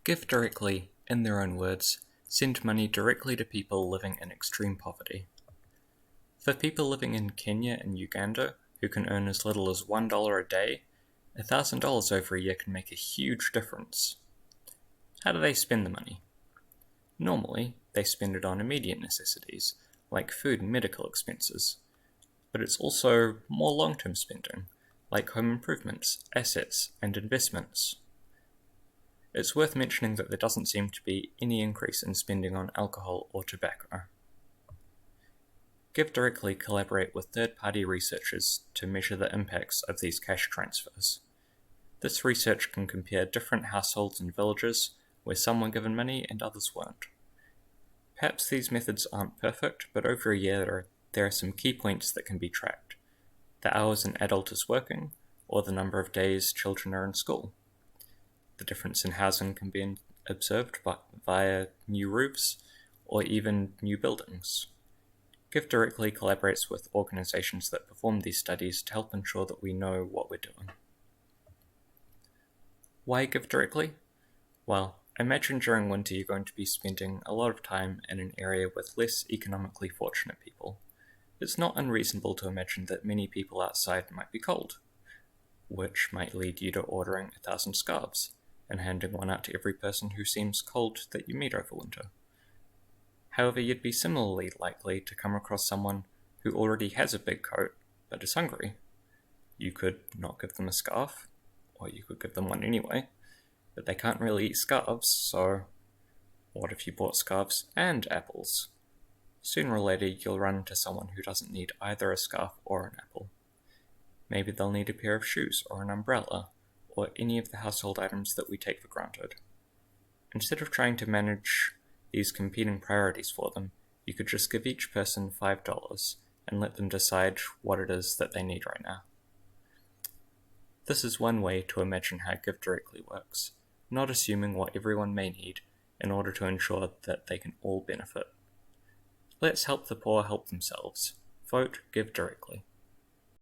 Give directly, in their own words, send money directly to people living in extreme poverty. For people living in Kenya and Uganda who can earn as little as $1 a day, $1,000 over a year can make a huge difference. How do they spend the money? Normally, they spend it on immediate necessities, like food and medical expenses. But it's also more long-term spending, like home improvements, assets, and investments. It's worth mentioning that there doesn't seem to be any increase in spending on alcohol or tobacco. GiveDirectly collaborate with third-party researchers to measure the impacts of these cash transfers. This research can compare different households and villages where some were given money and others weren't. Perhaps these methods aren't perfect, but over a year there are some key points that can be tracked. The hours an adult is working, or the number of days children are in school. The difference in housing can be observed via new roofs or even new buildings. GiveDirectly collaborates with organizations that perform these studies to help ensure that we know what we're doing. Why GiveDirectly? Well, imagine during winter you're going to be spending a lot of time in an area with less economically fortunate people. It's not unreasonable to imagine that many people outside might be cold, which might lead you to ordering 1,000 scarves and handing one out to every person who seems cold that you meet over winter. However, you'd be similarly likely to come across someone who already has a big coat but is hungry. You could not give them a scarf, or you could give them one anyway, but they can't really eat scarves, so what if you bought scarves and apples? Sooner or later you'll run into someone who doesn't need either a scarf or an apple. Maybe they'll need a pair of shoes or an umbrella, or any of the household items that we take for granted. Instead of trying to manage these competing priorities for them, you could just give each person $5 and let them decide what it is that they need right now. This is one way to imagine how GiveDirectly works, not assuming what everyone may need in order to ensure that they can all benefit. Let's help the poor help themselves. Vote GiveDirectly.